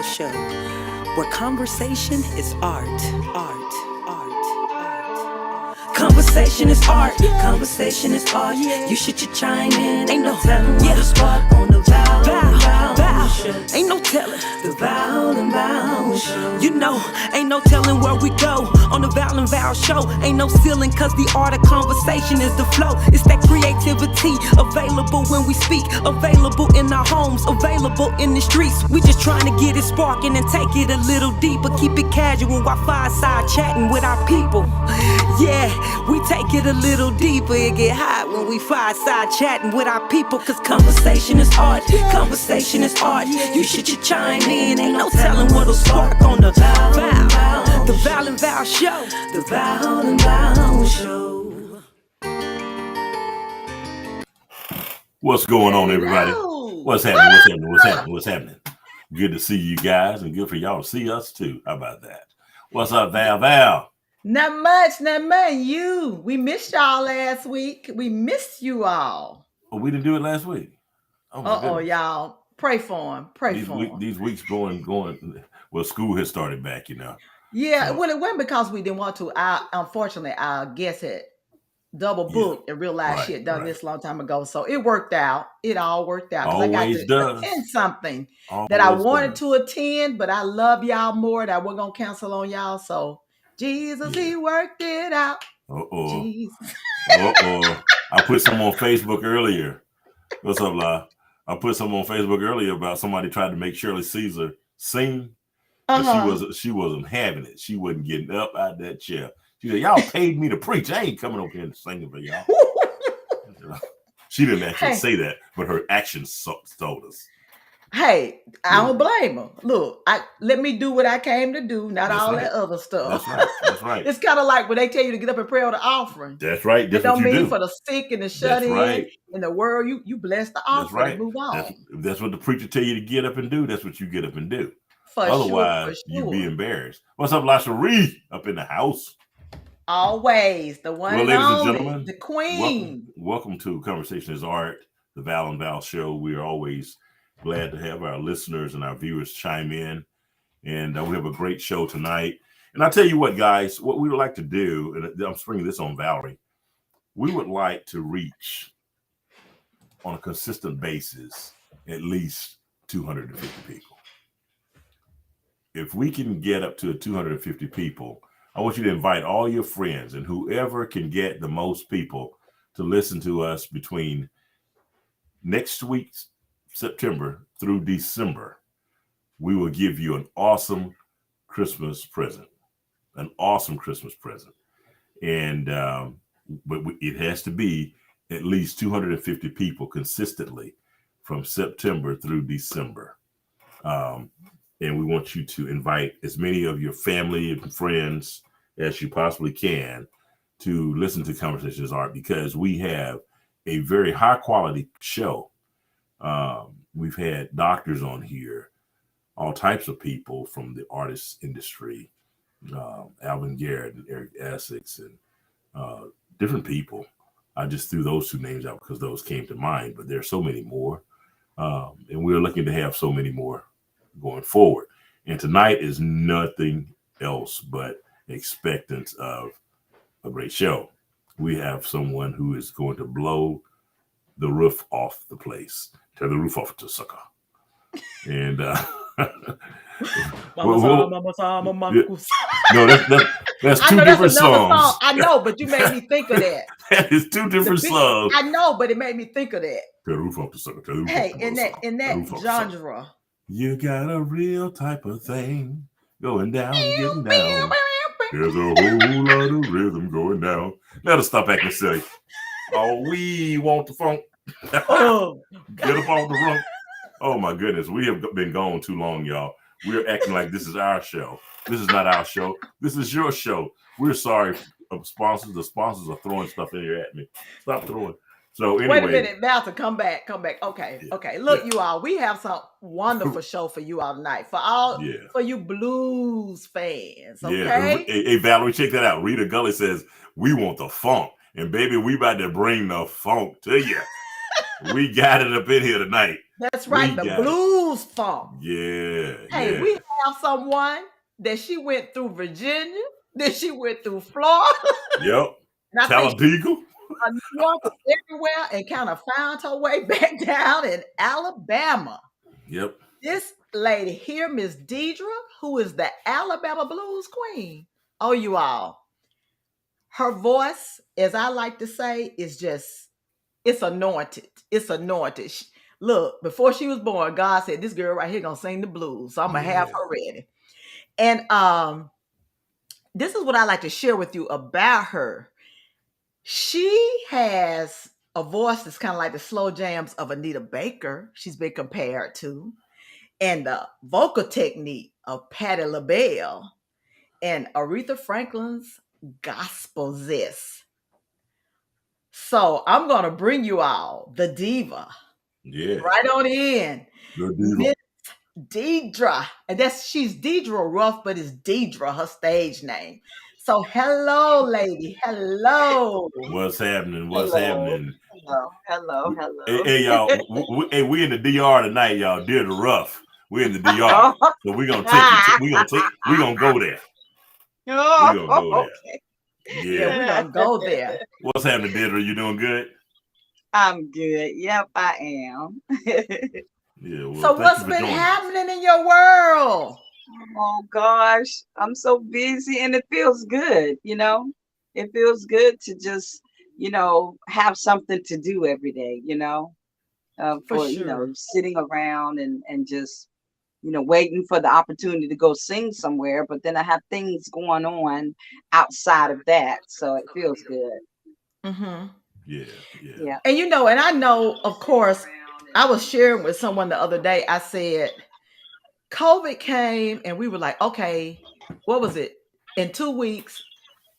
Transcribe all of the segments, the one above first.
Val Show, where conversation is art. Conversation is art. Conversation is art. You should chime in. Ain't no telling where to start on the Val Show. Ain't no telling the Val Show. You know, ain't no telling where we go on the Val Show. Ain't no ceiling, cause the art of conversation is the flow. It's that creativity available when we speak, available in our homes, available in the streets. We just trying to get it sparking and take it a little deeper. Keep it casual while fireside chatting with our people. Yeah, we take it a little deeper. It get hot when we fireside chatting with our people. Cause conversation is art. Conversation is art. You should chime in. Ain't no telling what'll spark on the Val. The Val and Val Show. The Val and Val Show. What's going on, everybody? What's happening? Good to see you guys, and good for y'all to see us too. How about that? What's up, Val? Not much. You. We missed y'all last week. We missed you all. Oh, we didn't do it last week. Oh, y'all. Pray for him. These weeks going. Well, school has started back, Yeah, so. Well, it wasn't because we didn't want to. Unfortunately, our guest had double booked and realized she had done this a long time ago. So it worked out. It all worked out. Always does. Attend something that I wanted to attend, but I love y'all more that we're going to cancel on y'all. So Jesus, he worked it out. Jesus. I put some on Facebook earlier. What's up, La? I put some on Facebook earlier about somebody tried to make Shirley Caesar sing. But she wasn't having it. She wasn't getting up out that chair. She said, y'all paid me to preach. I ain't coming over here and singing for y'all. She didn't actually say that, but her actions told us. Hey, I don't blame her. Look, let me do what I came to do, not all that other stuff. That's right. It's kind of like when they tell you to get up and pray on the offering. That's right. It don't mean for the sick and the shut in in the world. You bless the offering and move on. That's what the preacher tell you to get up and do. That's what you get up and do. Otherwise, you be embarrassed. What's up, LaSherie? Up in the house. Always the one and ladies only, and gentlemen, the queen. Welcome to Conversation is Art, the Val and Val Show. We are always glad to have our listeners and our viewers chime in, and we have a great show tonight. And I'll tell you what, guys, what we would like to do, and I'm springing this on Valerie, we would like to reach on a consistent basis at least 250 people. If we can get up to 250 people, I want you to invite all your friends and whoever can get the most people to listen to us between next week's September through December. We will give you an awesome Christmas present. And but it has to be at least 250 people consistently from September through December. And we want you to invite as many of your family and friends as you possibly can to listen to Conversations Art, because we have a very high quality show. We've had doctors on here, all types of people from the artist industry, Alvin Garrett and Eric Essex and different people. I just threw those two names out because those came to mind, but there's so many more. And we're looking to have so many more going forward. And tonight is nothing else but expectance of a great show. We have someone who is going to blow the roof off the place. Tear the roof off to sucker. And that's two different songs. I know, but you made me think of that. That is two different songs. I know, but it made me think of that. Tear the roof off to sucker. Hey, in that genre. You got a real type of thing going down, getting down. There's a whole lot of rhythm going down. Let us stop acting silly. Oh, we want the funk. Get up off the roof. Oh my goodness, we have been gone too long, y'all. We're acting like this is our show. This is not our show. This is your show. We're sorry, sponsors. The sponsors are throwing stuff in here at me. Stop throwing. So anyway, wait a minute, Malcolm, come back. Okay. Look, you all, we have some wonderful show for you all tonight. For you blues fans. Okay. Yeah. Hey, Valerie, check that out. Rita Gully says we want the funk, and baby, we about to bring the funk to you. We got it up in here tonight. That's right, the blues funk. Yeah. Hey, we have someone that she went through Virginia, then she went through Florida. Yep. Talladega. New York, everywhere, and kind of found her way back down in Alabama. Yep. This lady here, Miss DieDra, who is the Alabama blues queen. Oh, you all. Her voice, as I like to say, is just, it's anointed. It's anointed. Look, before she was born, God said, this girl right here gonna sing the blues. So I'm gonna have her ready. And this is what I like to share with you about her. She has a voice that's kind of like the slow jams of Anita Baker. She's been compared to. And the vocal technique of Patti LaBelle and Aretha Franklin's gospel zest. So I'm going to bring you all the diva. Yeah. Right on in. Miss DieDra. And she's DieDra Ruff, but it's DieDra, her stage name. So hello, lady. Hello. What's happening? What's happening? Hello. Hey, y'all. We in the DR tonight, y'all. DieDra Ruff. We're in the DR. So we're gonna we're gonna go there. We're gonna go there. Okay. Yeah, we're gonna go there. What's happening, DieDra? You doing good? I'm good. Yep, I am. Yeah. Well, so what's been happening in your world? Oh gosh, I'm so busy and it feels good, It feels good to just, have something to do every day, For sure. Sitting around and just, waiting for the opportunity to go sing somewhere. But then I have things going on outside of that. So it feels good. Mm-hmm. Yeah. And and I know, of course, I was sharing with someone the other day. I said, COVID came and we were like, okay, what was it? In 2 weeks.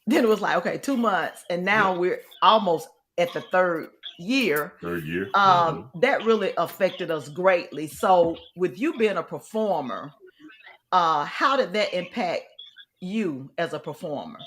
Then it was like, okay, 2 months. And now we're almost at the third year. That really affected us greatly. So with you being a performer, how did that impact you as a performer?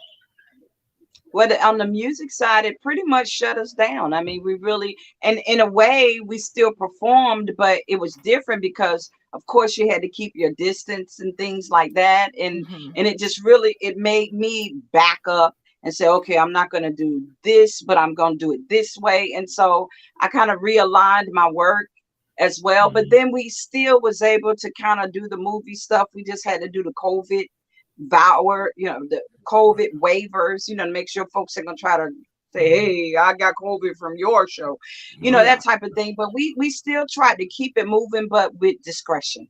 Well, on the music side, it pretty much shut us down. I mean, we really, and in a way, we still performed, but it was different because, of course, you had to keep your distance and things like that. And it just really, it made me back up and say, okay, I'm not going to do this, but I'm going to do it this way. And so I kind of realigned my work as well. But then we still was able to kind of do the movie stuff. We just had to do the COVID the COVID waivers, to make sure folks are going to try to say, hey, I got COVID from your show, that type of thing. But we still tried to keep it moving, but with discretion.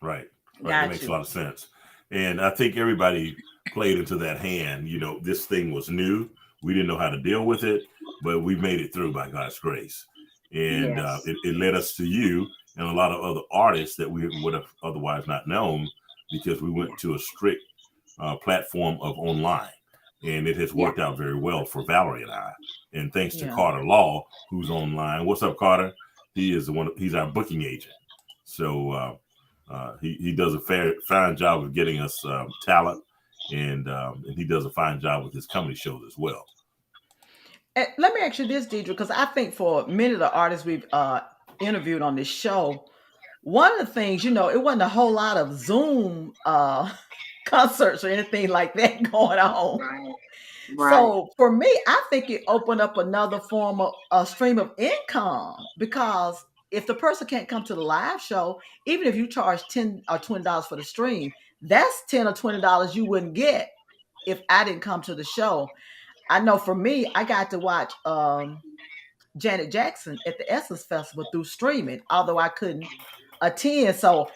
Right. That makes a lot of sense. And I think everybody played into that hand. This thing was new. We didn't know how to deal with it, but we made it through by God's grace. And it led us to you and a lot of other artists that we would have otherwise not known, because we went to a strict platform of online, and it has worked out very well for Valerie and I. And thanks to Carter Law, who's online. What's up, Carter? He's our booking agent. So he does a fine job of getting us talent, and he does a fine job with his comedy shows as well. And let me ask you this, DieDra, because I think for many of the artists we've interviewed on this show, one of the things, it wasn't a whole lot of Zoom concerts or anything like that going on. Right. So for me, I think it opened up another form of a stream of income, because if the person can't come to the live show, even if you charge $10 or $20 for the stream, that's $10 or $20 you wouldn't get if I didn't come to the show. I know for me, I got to watch Janet Jackson at the Essence Festival through streaming, although I couldn't attend. So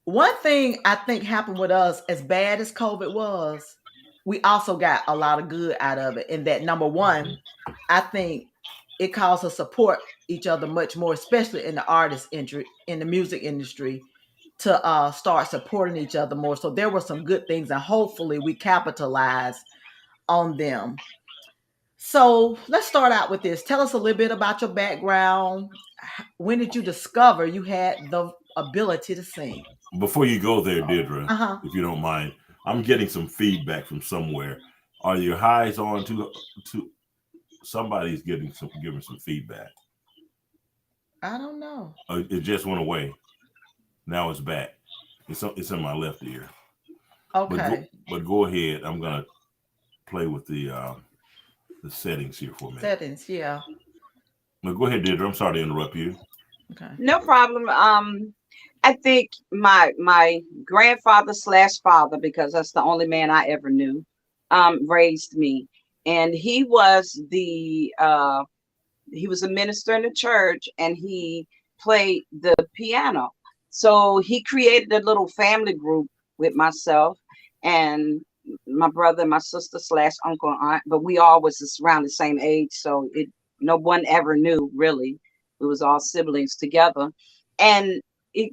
one thing I think happened with us, as bad as COVID was, we also got a lot of good out of it. And that, number one, I think it caused us to support each other much more, especially in the artist industry, in the music industry, to start supporting each other more. So there were some good things, and hopefully we capitalized on them. So let's start out with this. Tell us a little bit about your background. When did you discover you had the ability to sing? Before you go there, DieDra, if you don't mind, I'm getting some feedback from somewhere. Are your highs on to somebody's giving some feedback? I don't know. It just went away. Now it's back. It's in my left ear. Okay. But go ahead. I'm gonna play with the settings here for a minute. Settings, yeah. But go ahead, DieDra. I'm sorry to interrupt you. Okay. No problem. I think my grandfather slash father, because that's the only man I ever knew, raised me, and he was a minister in the church, and he played the piano. So he created a little family group with myself and my brother, my sister slash uncle and aunt, but we all was just around the same age, so it no one ever knew really. We was all siblings together, and it,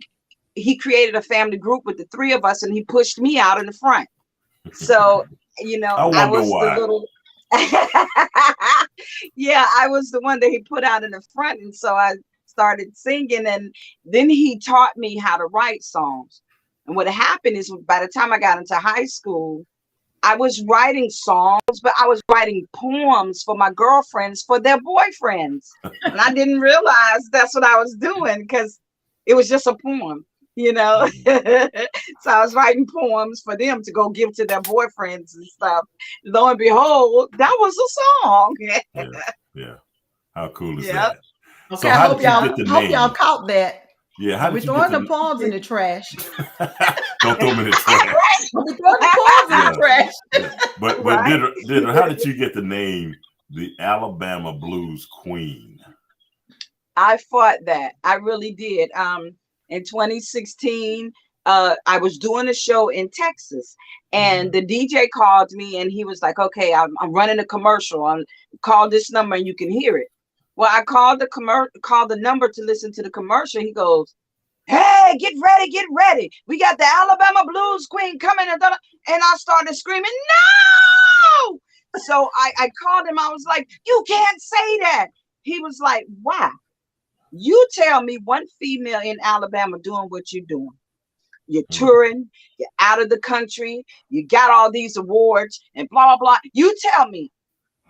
he created a family group with the three of us, and he pushed me out in the front. So I I wonder was the why. little. Yeah, I was the one that he put out in the front, and so I started singing, and then he taught me how to write songs. And what happened is, by the time I got into high school, I was writing songs, but I was writing poems for my girlfriends for their boyfriends. And I didn't realize that's what I was doing because it was just a poem, you know. So I was writing poems for them to go give to their boyfriends and stuff. Lo and behold, that was a song. Yeah, yeah. How cool is Yep. that? Okay, So I how hope did you y'all get the hope y'all name? caught that. Yeah, how Don't be did you get throwing the the? poems in the trash. Don't throw them in the trash. Don't be throwing the poems in Yeah, the trash. yeah. But Right. DieDra, how did you get the name the Alabama Blues Queen? I fought that. I really did. In 2016, I was doing a show in Texas, and the DJ called me, and he was like, "Okay, I'm running a commercial. Call this number, and you can hear it." Well, I called the number to listen to the commercial. He goes, "Hey, get ready, get ready. We got the Alabama Blues Queen coming." And I started screaming, "No!" So I called him. I was like, "You can't say that." He was like, "Why? You tell me one female in Alabama doing what you're doing. You're touring, you're out of the country, you got all these awards and blah, blah, blah. You tell me."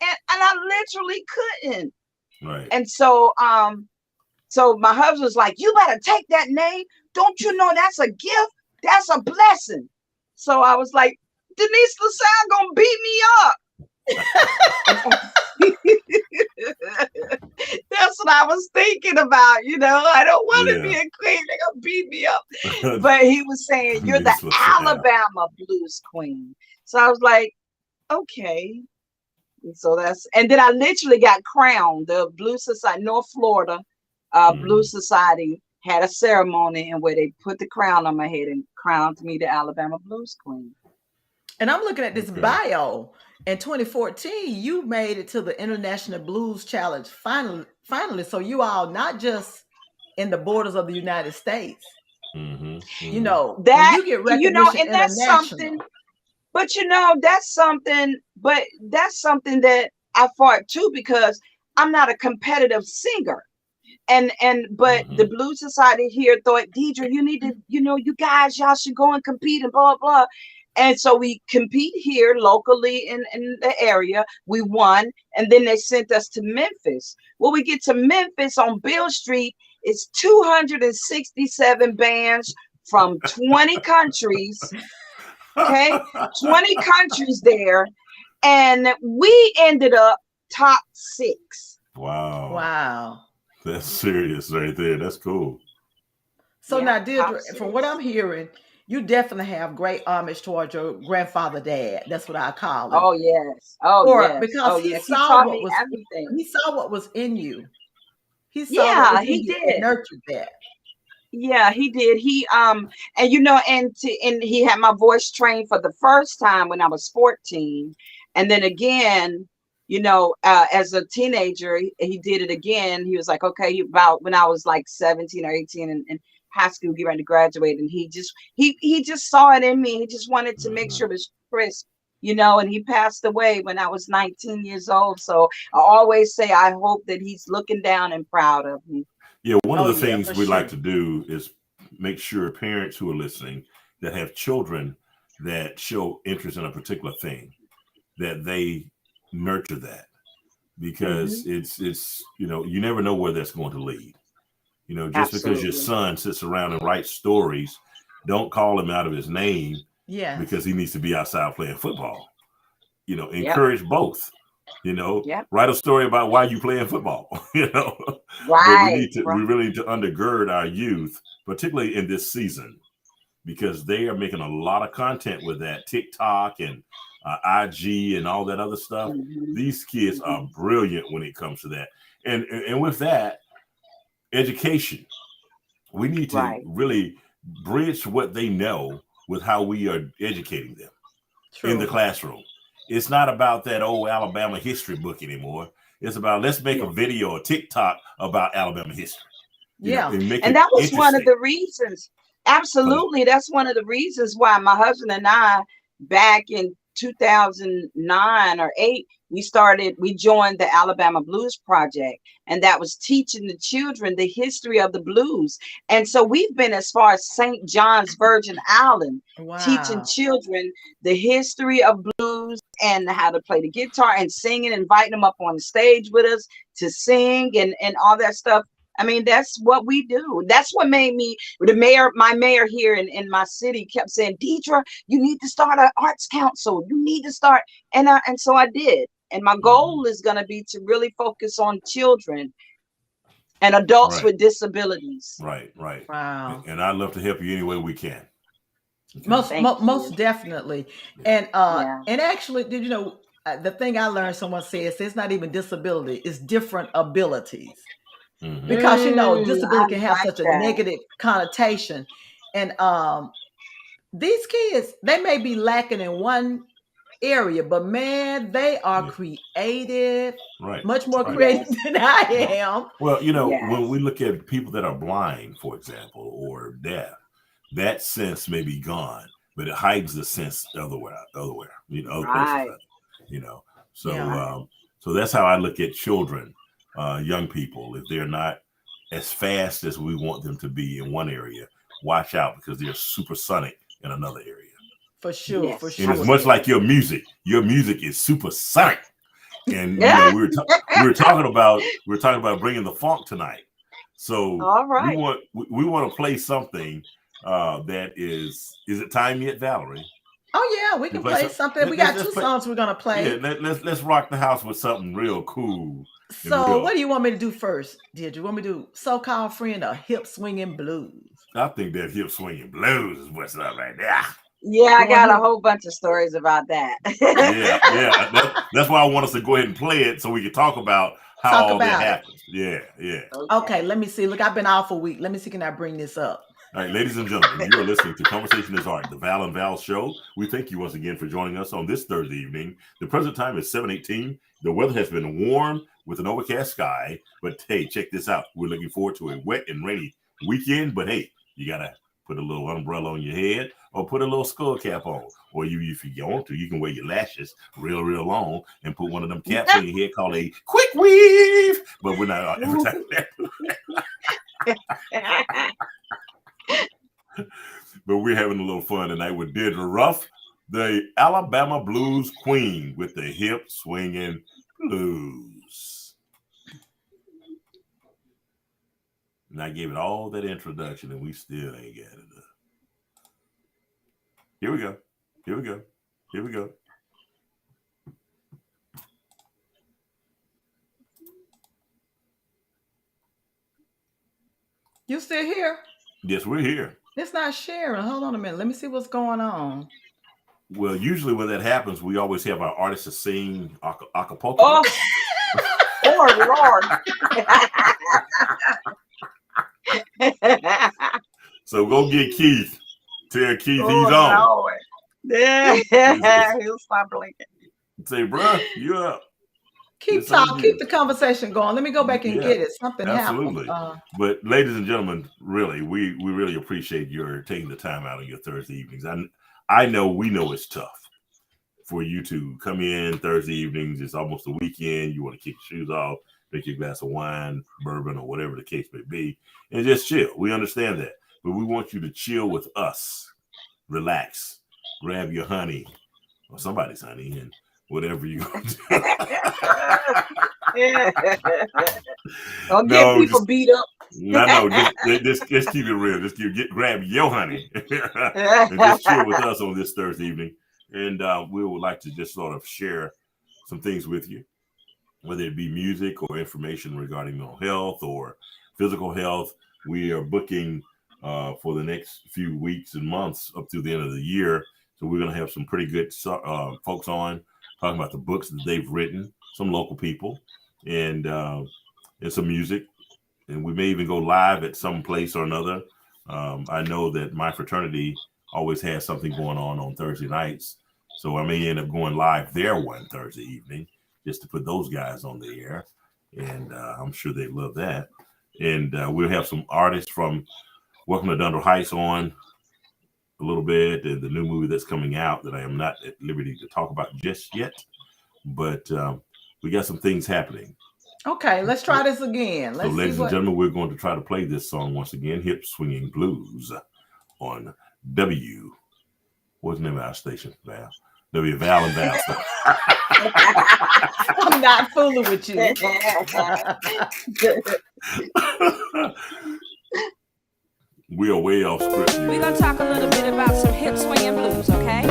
And I literally couldn't. Right. And so my husband was like, "You better take that name. Don't you know that's a gift? That's a blessing." So I was like, "Denise LaSalle gonna beat me up." That's what I was thinking about. I don't want to be a queen. They're gonna beat me up. But he was saying, "You're the Denise LaSalle. Alabama Blues Queen." So I was like, okay. And then I literally got crowned. The Blues Society, North Florida Blues Society had a ceremony and where they put the crown on my head and crowned me the Alabama Blues Queen. And I'm looking at this Okay. bio. In 2014, you made it to the International Blues Challenge finally. So you all not just in the borders of the United States. Mm-hmm. You know, when That you get recognition and that's something. international. But that's something that I fought too, because I'm not a competitive singer. But the Blues Society here thought, "DieDra, you need to, you guys, y'all should go and compete and blah, blah." And so we compete here locally in the area. We won. And then they sent us to Memphis. When we get to Memphis on Beale Street, it's 267 bands from 20 countries. Okay, 20 countries there, and we ended up top 6. Wow. Wow. That's serious right there. That's cool. So Yeah, now, top Deirdre, 6. from what I'm hearing, you definitely have great homage towards your grandfather dad. That's what I call him. Oh yes, oh Or yes, because oh he yes. He saw taught what me was everything. he saw what was in you. He saw what Yeah, was in he you and did. nurtured that. Yeah, he did. And and he had my voice trained for the first time when I was 14, and then again, as a teenager, he did it again. He was like, okay, about when I was like 17 or 18 and high school, getting ready to graduate, and he just saw it in me. He just wanted to make sure it was crisp. And he passed away when I was 19 years old. So I always say, I hope that he's looking down and proud of me. Yeah, one of Oh the yeah, things for we sure. like to do is make sure parents who are listening that have children that show interest in a particular thing, that they nurture that, because it's you never know where that's going to lead. You know, just because your son sits around and writes stories, don't call him out of his name because he needs to be outside playing football. You know, encourage both. You know, write a story about why you playing football. You know, but we really need to undergird our youth, particularly in this season, because they are making a lot of content with that TikTok and IG and all that other stuff. These kids are brilliant when it comes to that, and with that, education. We need to really bridge what they know with how we are educating them in the classroom. It's not about that old Alabama history book anymore. It's about let's make a video or TikTok about Alabama history. And that was one of the reasons. Absolutely. That's one of the reasons why my husband and I, back in 2009 or 8, we joined the Alabama Blues Project, and that was teaching the children the history of the blues. And so we've been as far as St. John's Virgin Island, teaching children the history of blues and how to play the guitar and singing, inviting them up on the stage with us to sing and all that stuff. I mean, that's what we do. That's what made me my mayor here in my city kept saying, DieDra, you need to start an arts council. You need to start. And so I did. And my goal is going to be to really focus on children and adults with disabilities. Right. Wow. And I'd love to help you any way we can. Okay. Most definitely. And actually, did you know the thing I learned? Someone says it's not even disability; it's different abilities. Because disability can have such a negative connotation, and these kids, they may be lacking in one area, but man, they are creative, much more creative than I am. Well, when we look at people that are blind, for example, or deaf, that sense may be gone, but it hides the sense elsewhere, other places, so that's how I look at children. Young people, if they're not as fast as we want them to be in one area, watch out because they're supersonic in another area. For sure. And it's much like your music. Your music is supersonic. And we were talking about bringing the funk tonight. So we want to play something that is it time yet, Valerie? Oh yeah, we can play something. We got 2 songs we're gonna play. Yeah, let's rock the house with something real cool. So what do you want me to do first, DieDra? You want me to do So-Called Friend or Hip Swinging Blues? I think that hip swinging blues is what's up right there. Yeah, I got a whole bunch of stories about that. That's why I want us to go ahead and play it so we can talk about how all that happens. Yeah. Okay, let me see. Look, I've been off a week. Let me see, can I bring this up? All right, ladies and gentlemen, you are listening to Conversation is Art, the Val and Val Show. We thank you once again for joining us on this Thursday evening. The present time is 7:18. The weather has been warm with an overcast sky, but hey, check this out. We're looking forward to a wet and rainy weekend, but hey, you got to put a little umbrella on your head or put a little skull cap on. Or if you want to, you can wear your lashes real long and put one of them caps on your head called a quick weave. But we're not advertising that. But we're having a little fun tonight with DieDra Ruff, the Alabama Blues Queen with the hip swinging blues. And I gave it all that introduction and we still ain't got it up. Here we go. You still here? Yes, we're here. It's not sharing. Hold on a minute. Let me see what's going on. Well, usually when that happens, we always have our artists sing acapella. Oh, Lord. So go get Keith. Tell Keith he's on. Lord. Yeah, he'll stop blinking. Say, bro, you up. Keep the conversation going. Let me go back and get it. Something absolutely happened. But ladies and gentlemen, really, we really appreciate your taking the time out on your Thursday evenings. I know we know it's tough for you to come in Thursday evenings. It's almost the weekend. You want to kick your shoes off, drink your glass of wine, bourbon, or whatever the case may be, and just chill. We understand that. But we want you to chill with us. Relax. Grab your honey or somebody's honey and whatever you gonna do. Don't get people beat up. No, just keep it real. Just grab your honey and just chill with us on this Thursday evening. And we would like to just sort of share some things with you, whether it be music or information regarding mental health or physical health. We are booking for the next few weeks and months up through the end of the year. So we're going to have some pretty good folks on talking about the books that they've written, some local people, and some music. And we may even go live at some place or another. I know that my fraternity always has something going on Thursday nights. So I may end up going live there one Thursday evening just to put those guys on the air. And I'm sure they love that. And we'll have some artists from Welcome to Dundle Heights on a little bit, and the new movie that's coming out that I am not at liberty to talk about just yet. But we got some things happening. Okay, let's try this again. So, ladies and gentlemen, we're going to try to play this song once again, Hip Swinging Blues, on W. What's the name of our station, Val? W. Val and Val. I'm not fooling with you. We are way off script. We're going to talk a little bit about some hip swinging blues, okay?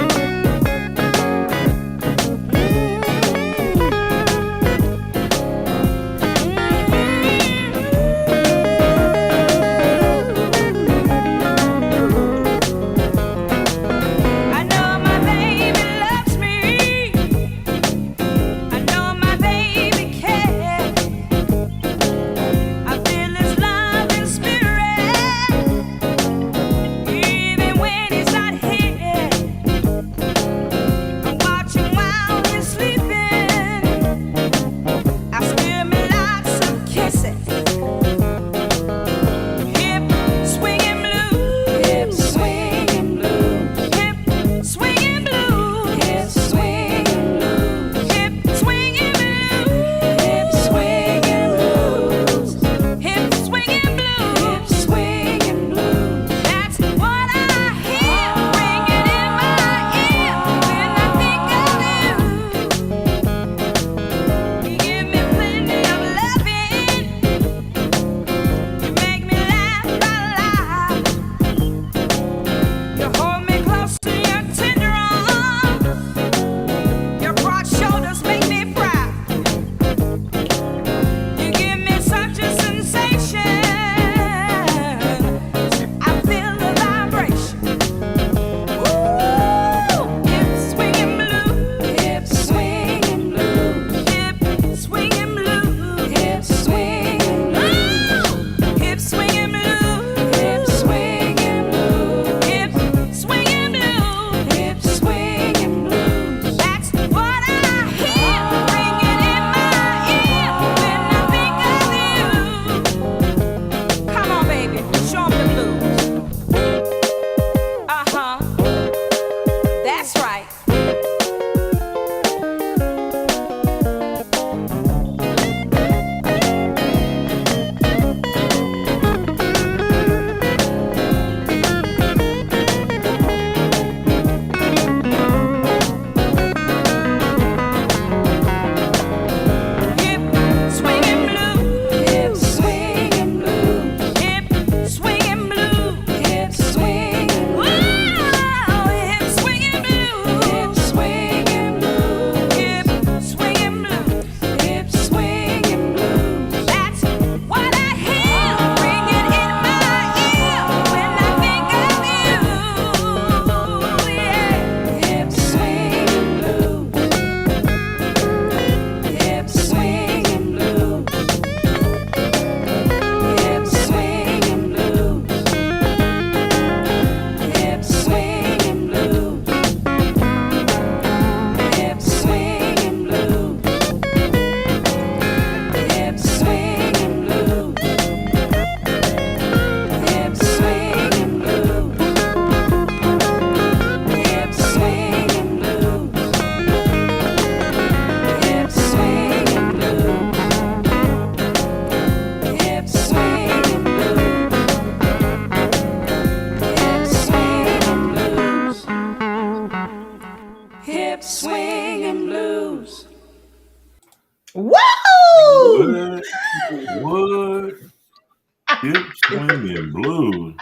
Hip swinging blues.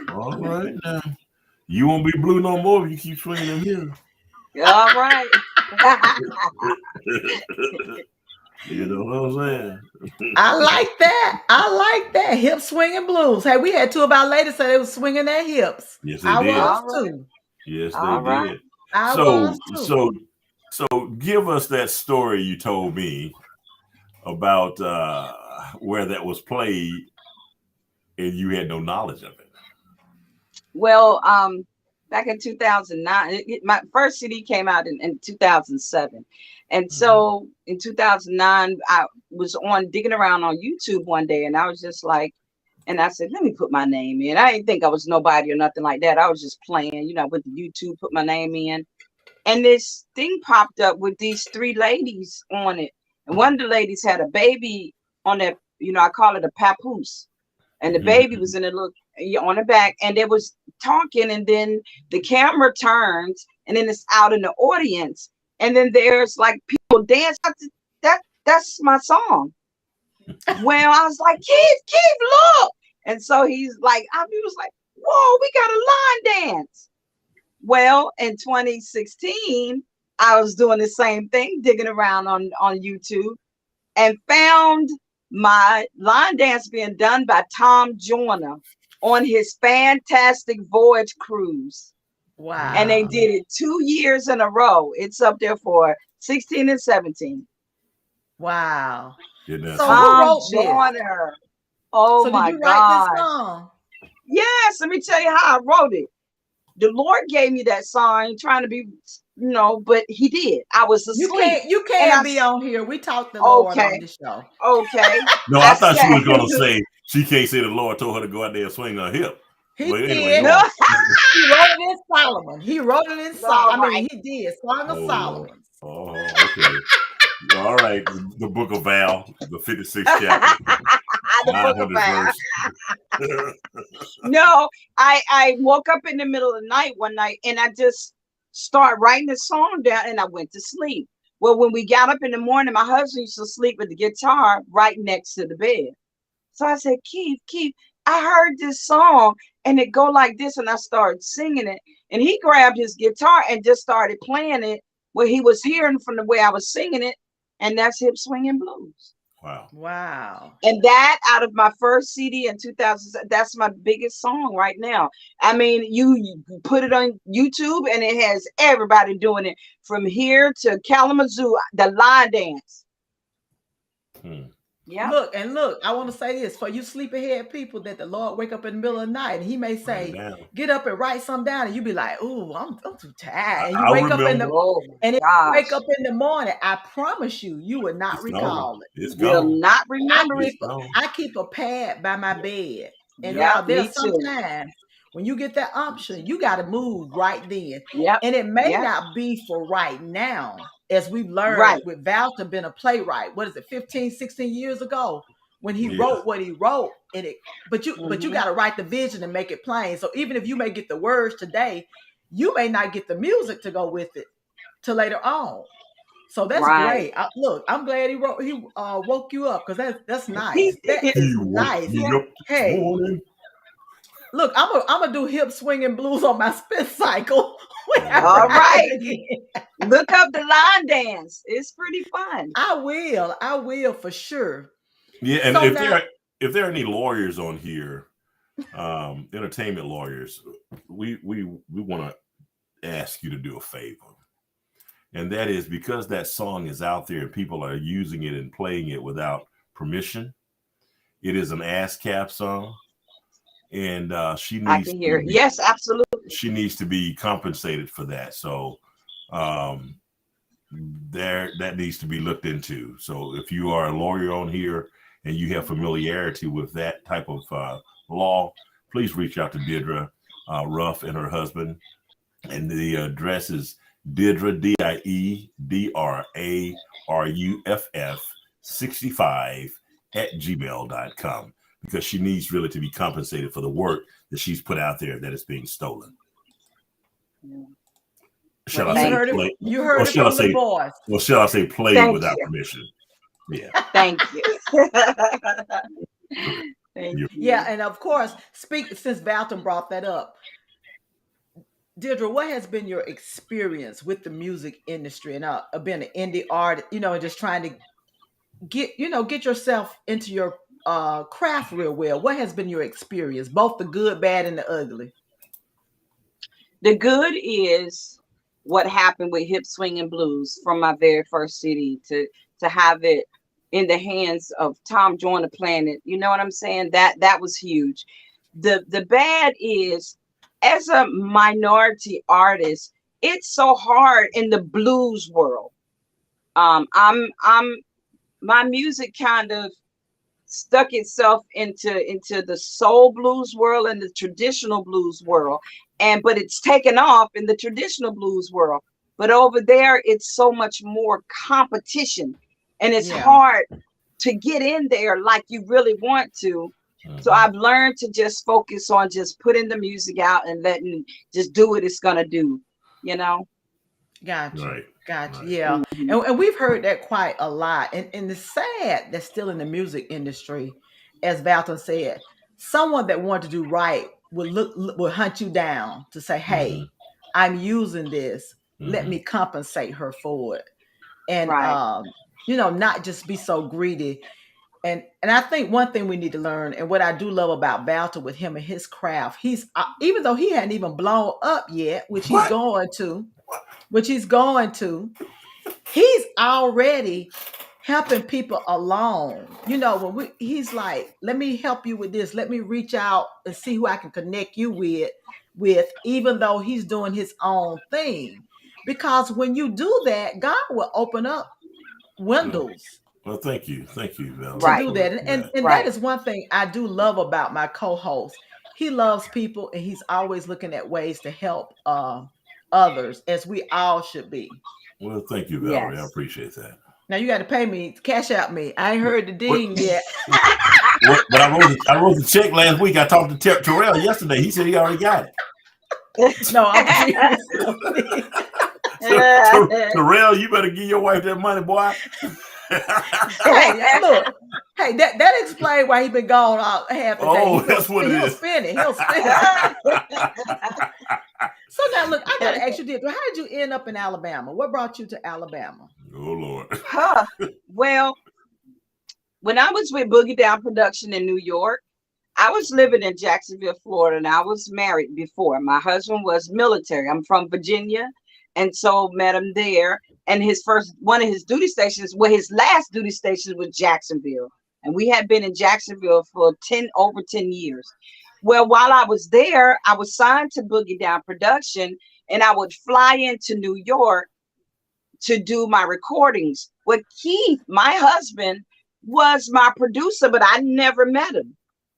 All right now. You won't be blue no more if you keep swinging them here. All right. You know what I'm saying? I like that. I like that. Hip swinging blues. Hey, we had two of our ladies say they were swinging their hips. Yes, they I did. was All right. too. Yes, they All right. did. I So, was too. so give us that story you told me about where that was played, and you had no knowledge of it. Well, back in 2009, my first CD came out in 2007. And so in 2009, I was digging around on YouTube one day, and I was just like, and I said, let me put my name in. I didn't think I was nobody or nothing like that. I was just playing, with the YouTube, put my name in. And this thing popped up with these three ladies on it. And one of the ladies had a baby on that, I call it a papoose. And the baby was in a little on the back, and they was talking, and then the camera turns, and then it's out in the audience, and then there's like people dance. That's my song. Well, I was like, Keith, look. And so he was like, whoa, we got a line dance. Well, in 2016, I was doing the same thing, digging around on YouTube, and found my line dance being done by Tom Joyner on his Fantastic Voyage cruise. Wow. And they did it 2 years in a row. It's up there for 16 and 17. Wow. So who wrote this? Joyner. Oh so my did you write God. this song? Yes, let me tell you how I wrote it. The Lord gave me that song, trying to be, but he did. I was asleep. You can't be on here. We talked the Lord on this show. Okay. No, I thought she was going to say she can't say the Lord told her to go out there and swing her hip. He But did. anyway, No. He wrote it in Solomon. He wrote it in Solomon. Right. I mean, he did. Song of Solomon. Oh, okay. All right. The Book of Val, the 56th chapter. The Book of Val. No, I woke up in the middle of the night one night, and I just started writing the song down, and I went to sleep. Well, when we got up in the morning, my husband used to sleep with the guitar right next to the bed. So I said, Keith, I heard this song, and it go like this, and I started singing it. And he grabbed his guitar and just started playing it where he was hearing from the way I was singing it, and that's Hip Swinging Blues. Wow. And that out of my first CD in 2000, that's my biggest song right now. I mean, you put it on YouTube, and it has everybody doing it from here to Kalamazoo, the line dance. Yeah. Look, I want to say this for you sleepyhead people that the Lord wake up in the middle of the night and he may say, get up and write something down, and you be like, ooh, I'm too tired. And you wake up in the morning, I promise you would not recall it. Will not remember it. I keep a pad by my bed. And there's sometimes when you get that option, you got to move right then. Yep. And it may not be for right now. As we've learned with Walter being a playwright, 15, 16 years ago, when he wrote what he wrote, but you got to write the vision and make it plain. So even if you may get the words today, you may not get the music to go with it till later on. So that's great. Look, I'm glad he woke you up, because that's nice. That is nice. Hey. Look, I'm gonna do Hip Swinging Blues on my spin cycle. All right. Look up the line dance. It's pretty fun. I will for sure. Yeah, and if there are any lawyers on here, entertainment lawyers, we want to ask you to do a favor. And that is, because that song is out there and people are using it and playing it without permission. It is an ASCAP song. And she needs I can hear it. Yes, absolutely. She needs to be compensated for that. So that needs to be looked into. So if you are a lawyer on here and you have familiarity with that type of law, please reach out to DieDra Ruff and her husband. And the address is DieDra, DieDraRuff 65 @gmail.com. Because she needs really to be compensated for the work that she's put out there that is being stolen. Shall I say play? You heard it from the boys. Well, shall I say play without permission? Yeah. Thank you. And yeah, and of course, since Valton brought that up, DieDra, what has been your experience with the music industry and being an indie artist, and just trying to get yourself into your craft real well? What has been your experience, both the good, bad, and the ugly? The good is what happened with Hip Swing and Blues from my very first CD to have it in the hands of Tom Joyner playing it. You know what I'm saying? That was huge. The bad is, as a minority artist, it's so hard in the blues world. I'm my music kind of stuck itself into the soul blues world and the traditional blues world, but it's taken off in the traditional blues world. But over there, it's so much more competition, and it's hard to get in there like you really want to. So I've learned to just focus on just putting the music out and letting just do what it's gonna do, Gotcha. Right. Gotcha. Right. Yeah. And we've heard that quite a lot. And it's sad that's still in the music industry, as Valton said, someone that wanted to do right will hunt you down to say, hey, I'm using this. Let me compensate her for it. And not just be so greedy. And I think one thing we need to learn, and what I do love about Valton with him and his craft, he's even though he hadn't even blown up yet, which he's going to, he's already helping people along. He's like, let me help you with this. Let me reach out and see who I can connect you with, even though he's doing his own thing. Because when you do that, God will open up windows. Well, thank you, Val, to do that. And that is one thing I do love about my co-host. He loves people, and he's always looking at ways to help others, as we all should be. Well, thank you, Valerie. I appreciate that. Now you got to pay me, cash out me. I ain't heard the ding yet. But I wrote the check last week. I talked to Terrell yesterday. He said he already got it. No, I'm Terrell, you better give your wife that money, boy. Hey, look. Hey, that explains why he been gone all half the day. Oh, that's what it is. He'll spin it. So now, look, I got to ask you, DieDra, how did you end up in Alabama? What brought you to Alabama? Oh, Lord. Well, when I was with Boogie Down Production in New York, I was living in Jacksonville, Florida, and I was married before. My husband was military. I'm from Virginia, and so met him there. And one of his duty stations, his last duty station was Jacksonville. And we had been in Jacksonville for over 10 years. Well, while I was there, I was signed to Boogie Down Production, and I would fly into New York to do my recordings. Well, Keith, my husband, was my producer, but I never met him.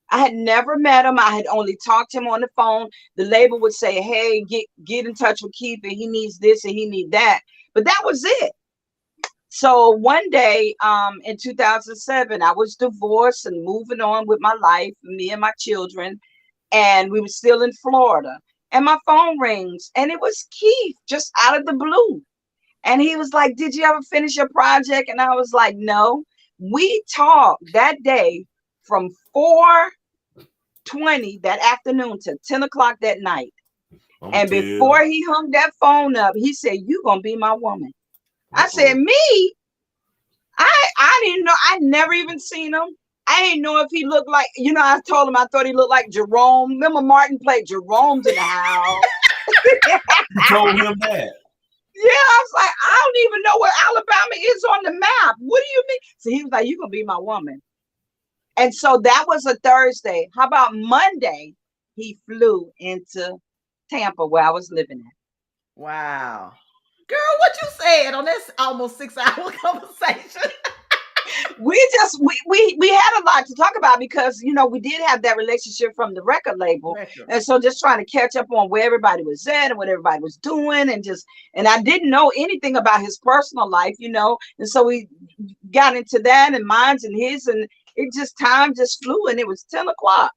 I had never met him. I had only talked to him on the phone. The label would say, hey, get in touch with Keith, and he needs this and he needs that. But that was it. So one day in 2007, I was divorced and moving on with my life, me and my children, and we were still in Florida. And my phone rings, and it was Keith, just out of the blue. And he was like, did you ever finish your project? And I was like, no. We talked that day from 4:20 that afternoon to 10 o'clock that night. And before he hung that phone up, he said, you gonna be my woman. I said, me? I didn't know. I never even seen him. I didn't know if he looked like, I told him I thought he looked like Jerome. Remember Martin played Jerome's in the house. You told him that? Yeah, I was like, I don't even know where Alabama is on the map. What do you mean? So he was like, you're gonna be my woman. And so that was a Thursday. How about Monday? He flew into Tampa, where I was living at. Wow. Girl, what you said on this almost 6-hour conversation? We had a lot to talk about because, we did have that relationship from the record label. And so just trying to catch up on where everybody was at and what everybody was doing. And I didn't know anything about his personal life, And so we got into that and mine's and his, and time just flew, and it was 10 o'clock.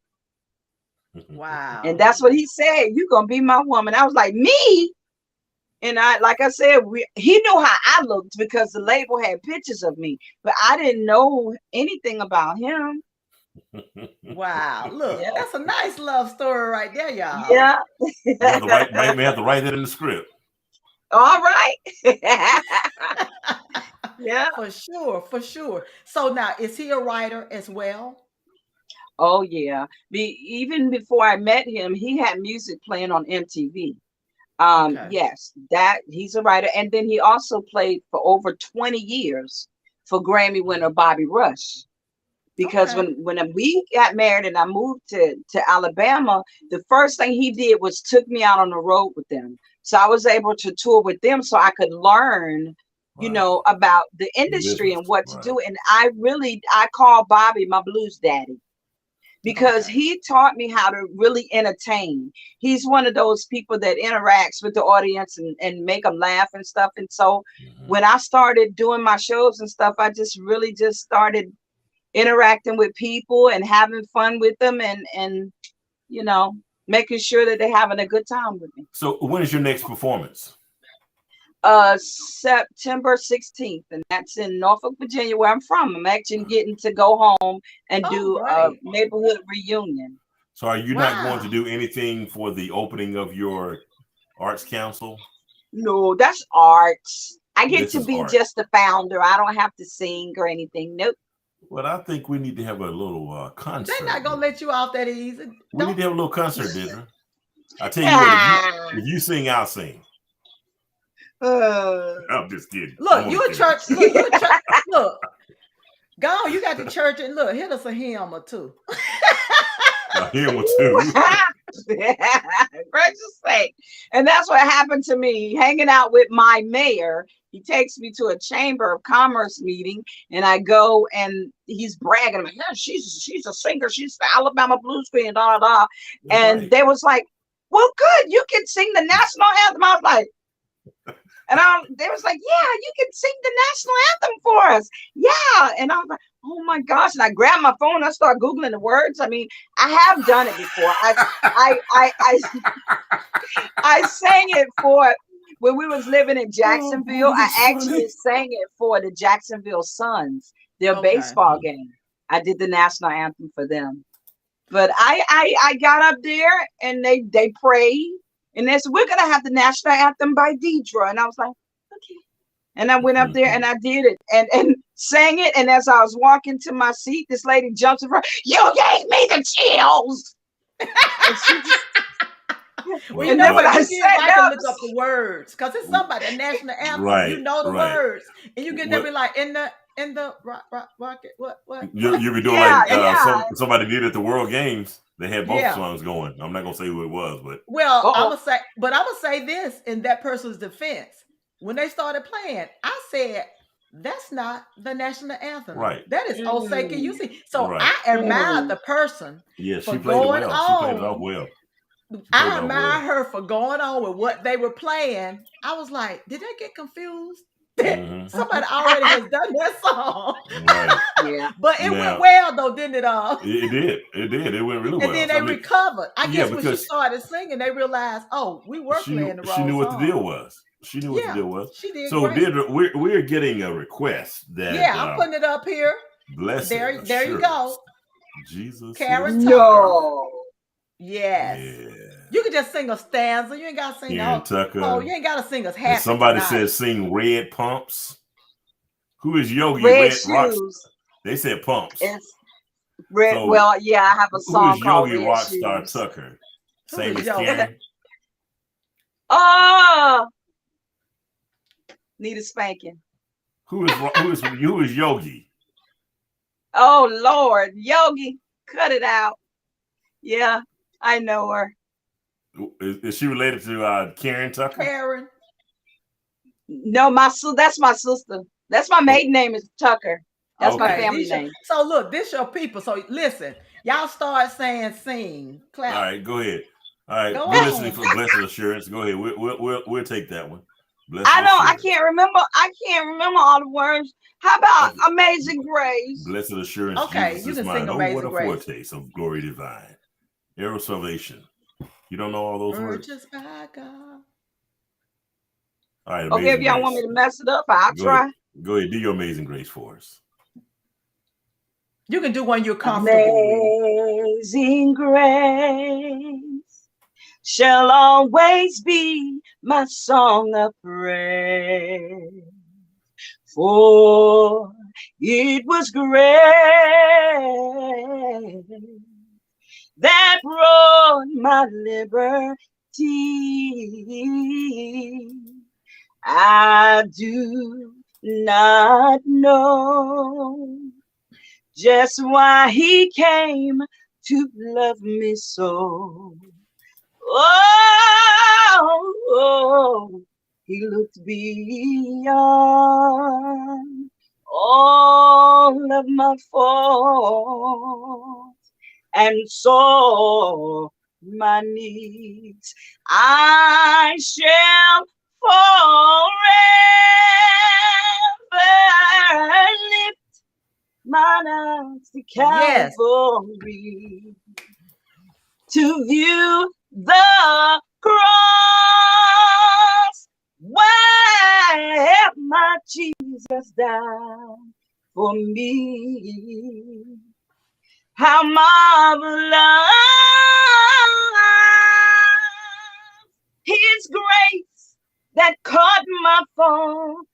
Wow. And that's what he said. You're going to be my woman. I was like, me? And like I said, he knew how I looked because the label had pictures of me, but I didn't know anything about him. Wow. Look, Yeah. that's a nice love story right there, y'all. Yeah. May have to write that in the script. All right. Yeah. For sure, for sure. So now, is he a writer as well? Oh yeah. Even before I met him, he had music playing on MTV. Okay. Yes, that he's a writer, and then he also played for over 20 years for Grammy winner Bobby Rush. Because Okay. when we got married and I moved to Alabama, the first thing he did was took me out on the road with them. So I was able to tour with them so I could learn, Right. about the The industry business. and what to Right. do. And I call Bobby my blues daddy because Okay. he taught me how to really entertain. He's one of those people that interacts with the audience and make them laugh and stuff. And so Mhm. when I started doing my shows and stuff, I just really just started interacting with people and having fun with them and making sure that they're having a good time with me. So when is your next performance? September 16th, and that's in Norfolk, Virginia, where I'm from. I'm actually getting to go home and Oh, do a great. neighborhood reunion. So are you not going to Wow. do anything for the opening of your arts council? No, that's arts. I get This to is be art. just the founder. I don't have to sing or anything. Nope. Well, I think we need to have a little They're concert. not gonna let you off that easy. We need Don't. to have a little concert, DieDra. I tell you what, Ah, if you sing, I'll sing. uh, I'm just kidding. Look, I'm you only a kidding. church. Look, you a church. Look, go on. You got the church, and look, hit us a hymn or two. I hear one too. gracious sake. And that's what happened to me hanging out with my mayor. He takes me to a chamber of commerce meeting, and I go, and he's bragging about, yeah, she's a singer, she's the Alabama Blues Queen, da da da. And Right. they was like, well, good, you can sing the national anthem. I was like, they was like, yeah, you can sing the national anthem for us. Yeah. And I was like, oh my gosh. And I grabbed my phone, I started Googling the words. I mean, I have done it before. I sang it for when we was living in Oh Jacksonville. boy, I that's actually funny. sang it for the Jacksonville Suns, their Okay. baseball game. I did the national anthem for them. But I got up there and they prayed and they said, we're gonna have the national anthem by DieDra. And I was like, okay. And I went up there and I did it and sang it. And as I was walking to my seat, this lady jumps in front, you gave me the chills. And she just, Well, you and know then when what? I You said get right to that, look up the words because it's somebody, the national anthem. You Right, know the right. words, and you get there What be like in the rocket. What? you be doing yeah, like yeah. somebody did at the World Games. They had both Yeah. songs going. I'm not gonna say who it was, but Well, I'm Uh-oh. gonna say, but I'm gonna say this in that person's defense. When they started playing, I said, "That's not the national anthem. right, That is "Oh Say Can You Mm, See." So right. I admired mm. the person Yeah, for she played it going well. She played it off on. well. She played I it off admire well. her for going on with what they were playing. I was like, did they get confused? Hmm. Somebody already has done that song. Right. Yeah. But it went Now well though, didn't it all? it did. It did. It went really And well. then I they mean, recovered. I yeah, guess when she because started singing, they realized, oh, we were playing the she wrong knew what the deal song. was. She knew what the Yeah, deal was. she did So great. DieDra, we're getting a request that Yeah, I'm putting it up here. blessed There you assurance, go. Jesus Karen is Tucker. No. Yes. yeah. You can just sing a stanza. You ain't gotta sing Karen all. Oh, Tucker. you ain't gotta sing us And happy somebody tonight. says sing red pumps. Who is Yogi? Red Red Rocks. Shoes. They said pumps. It's red. So Well, yeah, I have a who song is called Yogi Red Rockstar Shoes. Tucker? Who Same is as Yogi? Karen. Oh, need a spanking. Who is Yogi? Oh Lord, Yogi, cut it out. Yeah, I know her. Is she related to Karen Tucker? Karen. No, that's my sister. That's my maiden name is Tucker. That's my Okay. family name. So look, this your people. So listen, y'all start saying sing, All clap. right, go ahead. All right, Go we're on. listening for Blessed Assurance. Go ahead. We'll take that one. Blessed I know I Assurance. can't remember all the words. How about Okay. Amazing Grace? Blessed Assurance, Okay, Jesus you is can mine. sing Oh, Amazing what a Grace. foretaste of glory divine. Arrow of salvation. You don't know all those words? Purchased by God. All right, Okay, Amazing if y'all Grace. want me to mess it up, I'll Go try. ahead. Go ahead. Do your Amazing Grace for us. You can do one you're comfortable with. Amazing grace shall always be my song of praise. For it was grace that brought my liberty. I do not know just why he came to love me so. Oh, he looked beyond all of my faults and saw my needs. I shall forever lift mine eyes to Yes. Calvary to view the cross where my Jesus died for me. How marvelous His grace that caught my falling.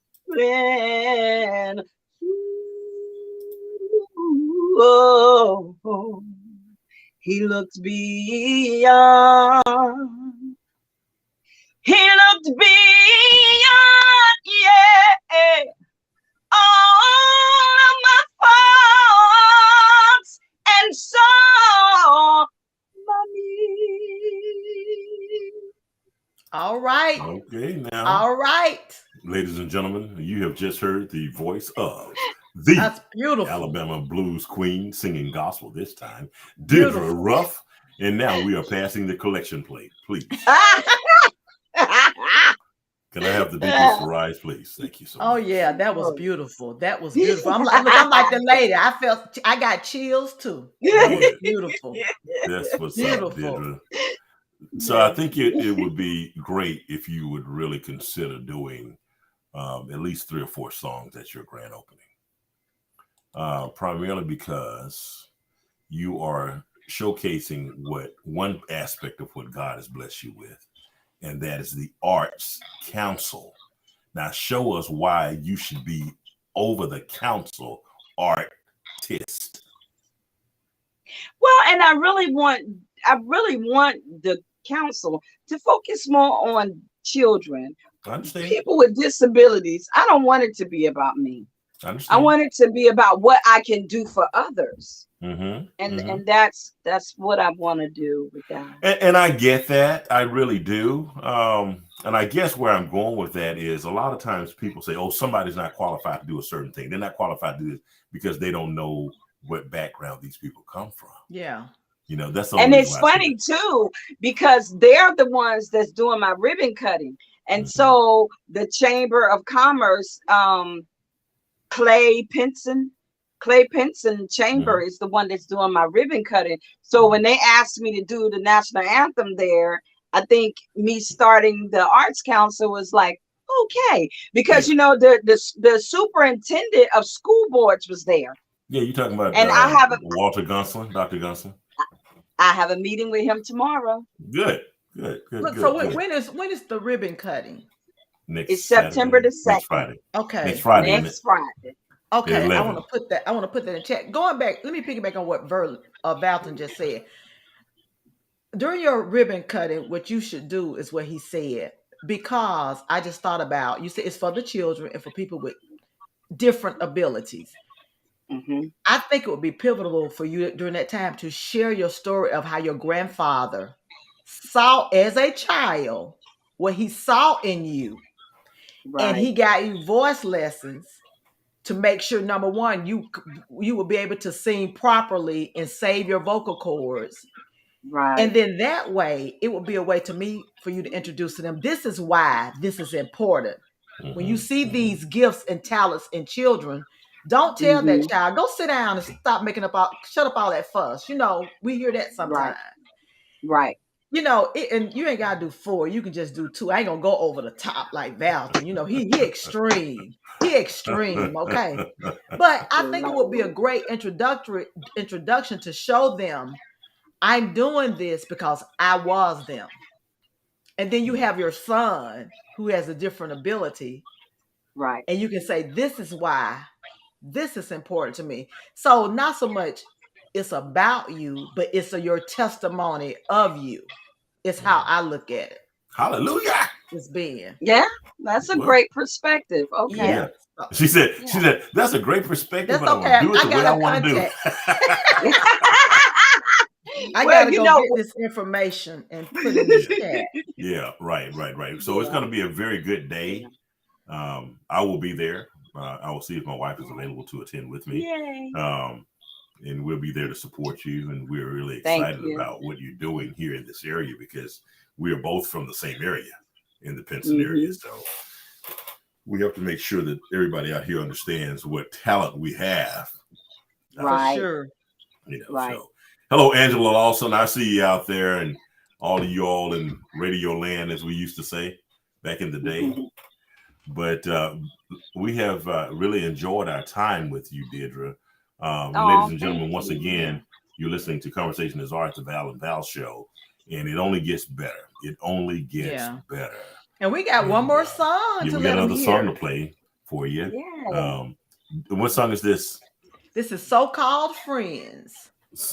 Oh, he looked beyond. He looked beyond, yeah, all of my faults and saw my need. All right. Okay, now, All right. ladies and gentlemen, you have just heard the voice of the That's beautiful. Alabama blues queen singing gospel this time, Beautiful. DieDra Ruff. And now we are passing the collection plate, please. Can I have the deepest to rise, please? Thank you so much. Oh yeah, that was beautiful. That was beautiful. I'm like the lady. I got chills too. That was beautiful. That's what's Beautiful. up, DieDra. So I think it would be great if you would really consider doing at least 3 or 4 songs at your grand opening. Primarily because you are showcasing what one aspect of what God has blessed you with, and that is the arts council. Now show us why you should be over the council artist. Well, and I really want the council to focus more on children, I understand. people with disabilities. I don't want it to be about me. I want it to be about what I can do for others. Mm-hmm. And that's what I want to do with that. And I get that. I really do. And I guess where I'm going with that is a lot of times people say, oh, somebody's not qualified to do a certain thing. They're not qualified to do this because they don't know what background these people come from. Yeah. You know, that's the and it's funny too, because they're the ones that's doing my ribbon cutting. And so the Chamber of Commerce, Clay Pinson Chamber is the one that's doing my ribbon cutting. So when they asked me to do the national anthem there, I think me starting the Arts Council was like, okay, because you know the superintendent of school boards was there. Yeah, you're talking about and I have Walter Gunslin, Dr. Gunslin. I have a meeting with him tomorrow. Good. Look, so when is the ribbon cutting? It's September the 2nd. Next Friday. Okay. Next Friday. Okay, I want to put that. I want to put that in chat. Going back, let me piggyback on what Valton just said. During your ribbon cutting, what you should do is what he said, because I just thought about, you said it's for the children and for people with different abilities. I think it would be pivotal for you during that time to share your story of how your grandfather saw as a child what he saw in you, and he got you voice lessons to make sure, number one, you will be able to sing properly and save your vocal cords. Right. And then that way, it will be a way to me for you to introduce to them, this is why this is important. When you see these gifts and talents in children, don't tell that child, go sit down and stop shut up all that fuss. You know, we hear that sometimes. Right. and you ain't gotta do 4. You can just do 2. I ain't gonna go over the top like Valton. He extreme. He extreme. Okay, but I think it would be a great introduction to show them I'm doing this because I was them. And then you have your son who has a different ability. Right. And you can say, this is why this is important to me. So not so much it's about you, but it's your testimony of you. It's how I look at it. Hallelujah. It's being. Yeah, that's a great perspective. Okay. Yeah. She said, that's a great perspective, That's but okay. I'm gonna do it the way I want to do it. I gotta go get this information and put it in the chat. Yeah, right. So it's gonna be a very good day. I will be there. I will see if my wife is available to attend with me. Yay. And we'll be there to support you. And we're really excited about what you're doing here in this area because we are both from the same area in the Pinson area. So we have to make sure that everybody out here understands what talent we have. Right. For sure. Right. So, hello, Angela Lawson. I see you out there and all of you all in radio land, as we used to say back in the day. But we have really enjoyed our time with you, DieDra. Ladies and gentlemen, once again, you're listening to Conversation is Art, the Val and Val show, and it only gets better. It only gets better. And we got one more song to we let got another them song hear. to play for you. Yeah. What song is this? This is So-Called Friends.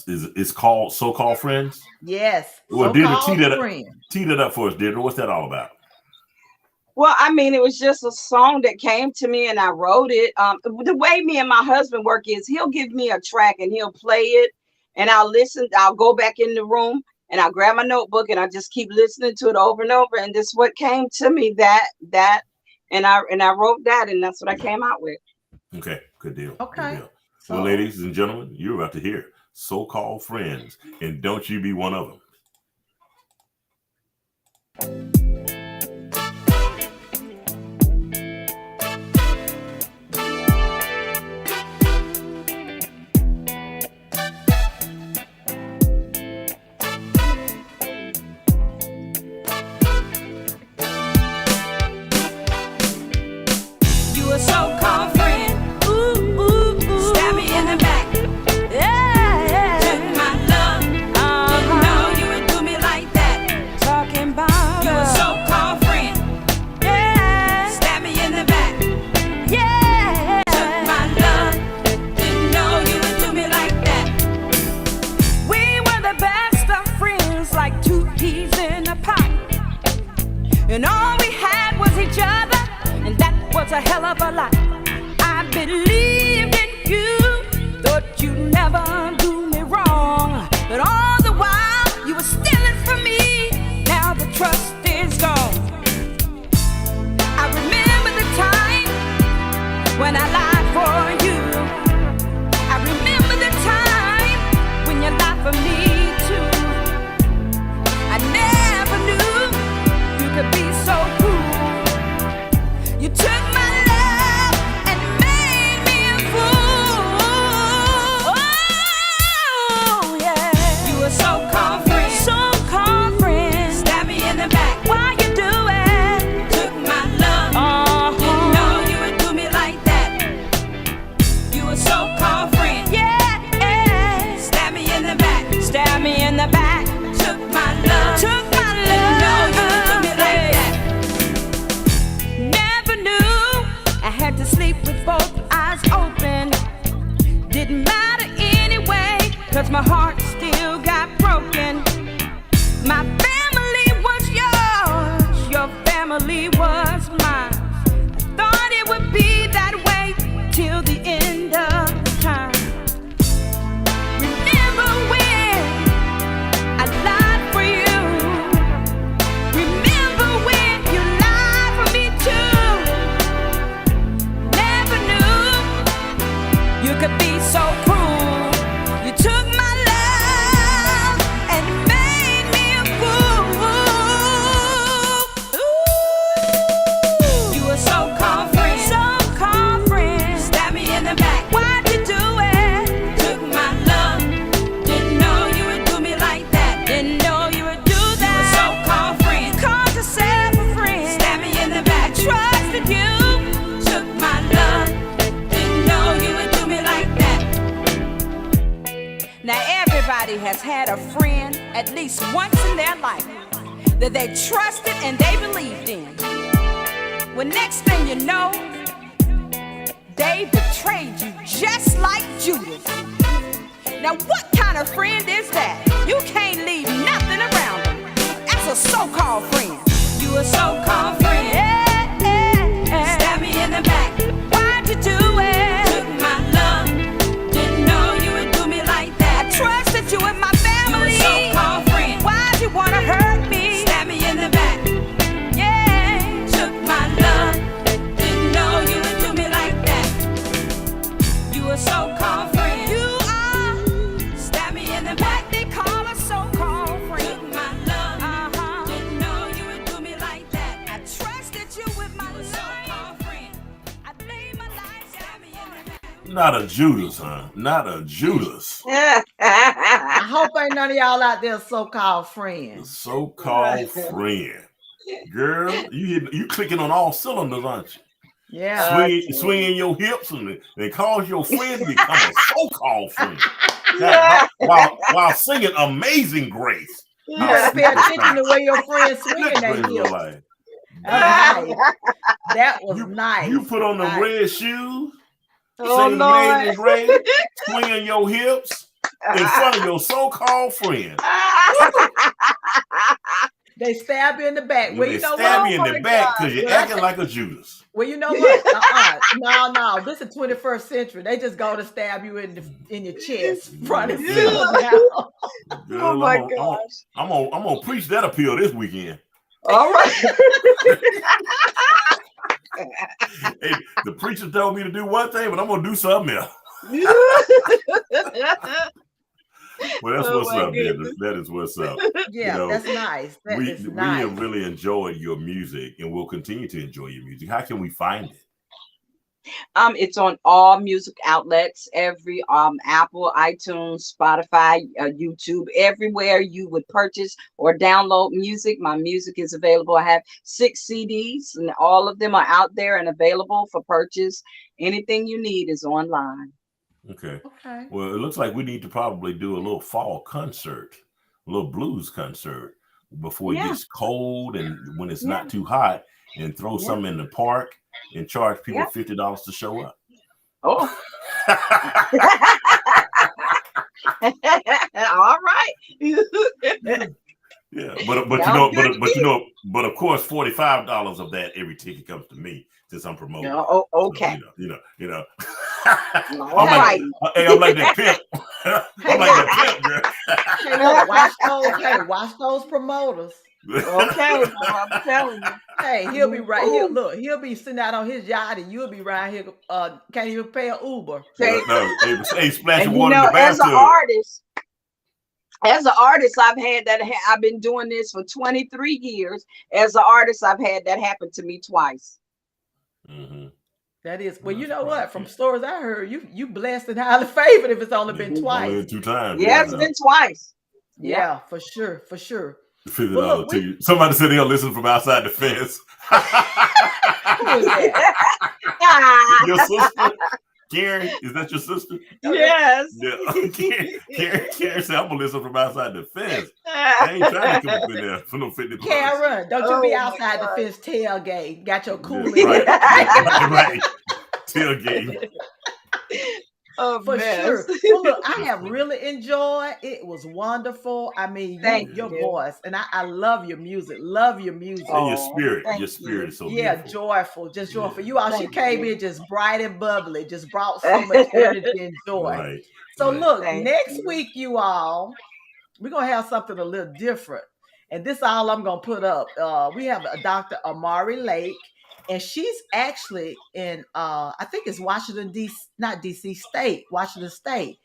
It's called So-Called Friends? Yes. Well, DieDra, tee that up for us, DieDra. What's that all about? Well, I mean, it was just a song that came to me and I wrote it. The way me and my husband work is he'll give me a track and he'll play it and I'll listen. I'll go back in the room and I'll grab my notebook and I just keep listening to it over and over. And this is what came to me and I wrote that and that's what I came out with. Okay, good deal. Okay. Good deal. Well, ladies and gentlemen, you're about to hear So-Called Friends, and don't you be one of them. And all we had was each other, and that was a hell of a lot. I believed in you, thought you'd never do me wrong, but all the while you were stealing from me. Now the trust is gone. I remember the time when I lied for you. I remember the time when you lied for me too. I never knew you could be so cruel. You took my love and made me a fool. Oh, yeah. You were so-called friends. So-called friends. Stab me in the back. Why you do it? Took my love. Didn't know you would do me like that. You were so-called friends. Yeah. Stab me in the back. Stab me in the back. Took my love. Took my love. Didn't know you would do me like that. Never knew I had to sleep with both eyes open. Didn't matter anyway, 'cause my heart still got broken. My family was yours, your family was mine. I thought it would be that way till the end of time. Remember when I lied for you? Remember when you lied for me too? Never knew you could be so cruel. You took my love has had a friend at least once in their life that they trusted and they believed in. Well, next thing you know, they betrayed you just like Judas. Now, what kind of friend is that? You can't leave nothing around them. That's a so-called friend. You a so-called friend. Stab me in the back. Why'd you do it? Took my love. Didn't know you would do me like that. I trusted you with my family. You a so-called friend. Why'd you wanna hurt me? Stab me in the back. Yeah. Took my love. Didn't know you would do me like that. You a so-called friend. You are. Stab me in the back. They call a so-called friend. Took my love. Didn't know you would do me like that. I trusted you with my so-called friend. I laid my life. Stab me in the back. Not a Judas, huh? Not a Judas. I hope ain't none of y'all out there so-called The friends. so-called friend. Girl, you clicking on all cylinders, aren't you? Yeah. Swinging your hips and cause your friend to become a so-called friend. Now, while singing Amazing Grace. You better pay attention to where your friends swinging their Praise the hips. Lord. That was nice. You put on the Nice. red shoes, Oh, singing Lord. Amazing Grace, swinging your hips in front of your so-called friend. They stab you in the back. Well, They you know stab what? you in the back because you're acting like a Judas. Well, you know what? No. This is 21st century. They just go to stab you in your chest, front and center now. Girl, Oh my gosh. I'm gonna preach that appeal this weekend. All right. Hey, the preacher told me to do one thing, but I'm gonna do something else. Well, that's Oh what's my up, Deidre. goodness. That is what's up. Yeah, You know, that's nice. That We is have nice. really enjoyed your music, and we'll continue to enjoy your music. How can we find it? It's on all music outlets, every Apple, iTunes, Spotify, YouTube, everywhere you would purchase or download music. My music is available. I have 6 CDs, and all of them are out there and available for purchase. Anything you need is online. Okay. Okay. Well, it looks like we need to probably do a little fall concert, a little blues concert before it Yeah. gets cold and when it's Yeah. not too hot, and throw Yeah. some in the park and charge people Yeah. $50 to show up. Oh, all right. Yeah, but Sounds good to me. but of course, $45 of that every ticket comes to me since I'm promoting. No, So, okay. you know. All I'm right. I'm like that pimp. I'm like that pimp, girl. Hey, look, watch those promoters. Okay, I'm telling you. Hey, he'll be right here. Look, he'll be sitting out on his yacht, and you'll be right here. Can't even pay an Uber. Okay. No, hey, splashing And you water in know, the as an bathtub. artist, I've been doing this for 23 years. As an artist, I've had that happen to me twice. Mhm. That is, well, you That's know right, what? From yeah. stories I heard, you blessed and highly favored if it's only been Only twice. 2 times. Yeah, it's been twice. Yeah, for sure. $50 Well, look, to you. Somebody said they'll listen from outside the fence. Who is that? Your sister, Karen, is that your sister? Yes. Yeah. Karen said I'm gonna listen from outside the fence. I ain't trying to come up in there for no $50. Karen, don't you be Oh, my outside the God. fence tailgate. Got your cooler. Yeah, right. Tailgate. Oh, For mess. sure. Well, look, I have really enjoyed. It was wonderful. I mean, Thank your you. voice, and I love your music. Love your music. And your Oh, spirit. thank Your spirit you. is so Yeah, beautiful. joyful, just joyful. Yeah. You all, she Thank came you. in just bright and bubbly, just brought so much energy and joy. Right. So right. look, Thank next you. week, you all, we're gonna have something a little different, and this all I'm gonna put up. We have a Dr. Amari Lake, and she's actually in I think it's Washington Washington State.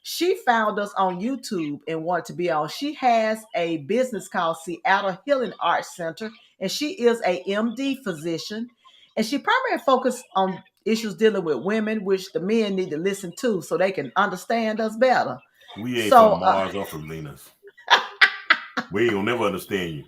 She found us on YouTube and wanted to be on. She has a business called Seattle Healing Arts Center, and she is a MD physician, and she primarily focuses on issues dealing with women, which the men need to listen to so they can understand us better. We ain't So, from Mars or from Venus. We ain't gonna never understand you.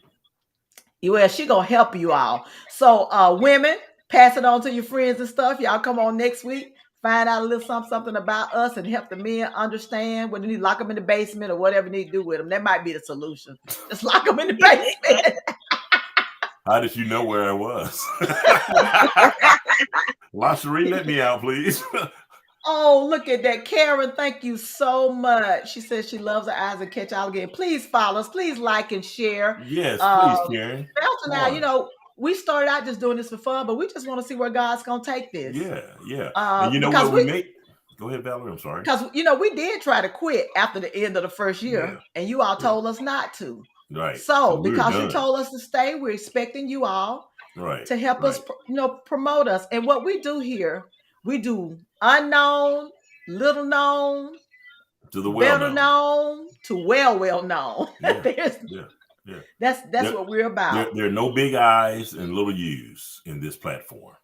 well, she gonna help you all. So, women, pass it on to your friends and stuff. Y'all come on next week find out a little something about us and help the men understand what they need, lock them in the basement or whatever you need to do with them. That might be the solution. Just lock them in the basement. How did you know where I was? LaSheree, let me out, please. Oh, look at that. Karen, thank you so much. She says she loves her eyes and catch alligator. Please follow us. Please like and share. Yes, please, Karen. Now, you know, we started out just doing this for fun, but we just want to see where God's going to take this. Yeah. And you know what we make? Go ahead, Valerie. I'm sorry. Because, you know, we did try to quit after the end of the first year, and you all told us not to. Right. So because you told us to stay, we're expecting you all to help us, you know, promote us. And what we do here, we do unknown, little known, to the better known, to well known. Yeah. That's what we're about. There are no big I's and little U's in this platform.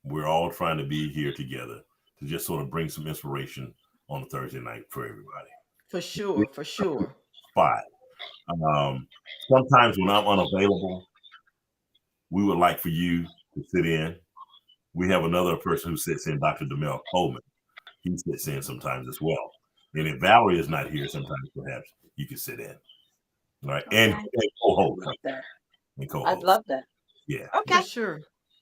We're all trying to be here together to just sort of bring some inspiration on a Thursday night for everybody. For sure. Spot. Sometimes when I'm unavailable, we would like for you to sit in. We have another person who sits in, Dr. DeMel Coleman. He sits in sometimes as well. And if Valerie is not here, sometimes perhaps you can sit in. All right. And co-host. I'd love that. Yeah. Okay. For sure.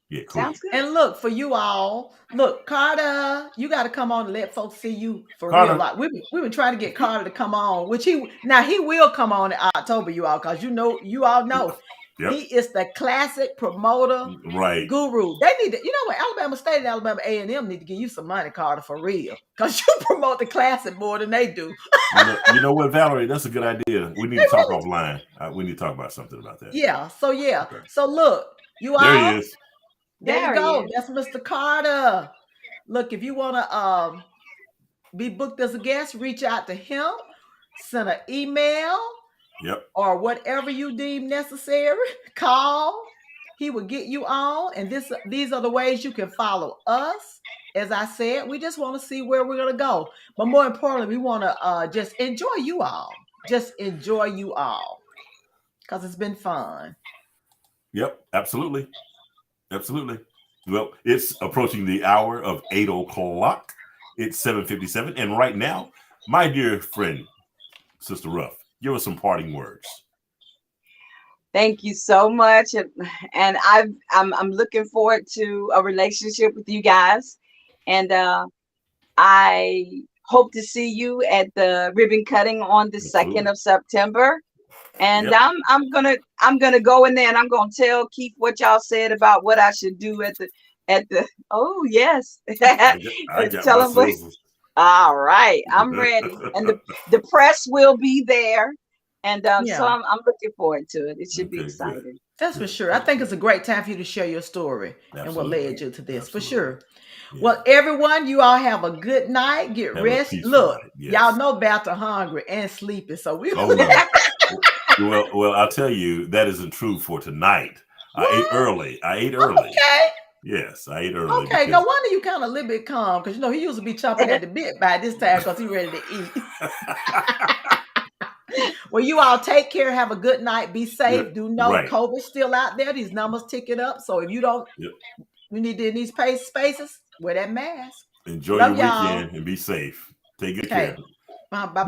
Yeah, cool. Sounds good. And look, for you all, look, Carter, you got to come on and let folks see you for Carter. real. Like we've been trying to get Carter to come on, which he will come on in October, you all, because you all know he is the classic promoter guru. They need to, you know what, Alabama State and Alabama A&M need to give you some money, Carter, for real, because you promote the classic more than they do. You know what, Valerie, that's a good idea. We need to talk offline. We need to talk about something about that. Yeah. So So look, you all. There he is. There you go. That's Mr. Carter. Look, if you want to be booked as a guest, reach out to him, send an email, or whatever you deem necessary. Call. He will get you on. And these are the ways you can follow us. As I said, we just want to see where we're going to go. But more importantly, we want to just enjoy you all. Just enjoy you all. Because it's been fun. Yep, absolutely. Absolutely. Well, it's approaching the hour of 8 o'clock. It's 7:57. And right now, my dear friend, Sister Ruff, give us some parting words. Thank you so much. And I'm looking forward to a relationship with you guys. And I hope to see you at the ribbon cutting on the 2nd of September. And I'm gonna go in there and I'm gonna tell Keith what y'all said about what I should do at the oh yes. I got tell him. All right, I'm ready. And the press will be there. And so I'm looking forward to it. It should be exciting. Good. That's for sure. I think it's a great time for you to share your story and what led you to this, for sure. Yeah. Well, everyone, you all have a good night. Get rest. Look, y'all know about hungry and sleepy, so we. Well, I'll tell you, that isn't true for tonight. I ate early. Okay. Yes, I ate early. Okay, no wonder you kind of a little bit calm, because you know he used to be chomping at the bit by this time because he's ready to eat. Well, you all take care. Have a good night. Be safe. Do know COVID's still out there. These numbers ticking up. So if you don't, you need to in these spaces, wear that mask. Enjoy your weekend and be safe. Take good care. Bye-bye.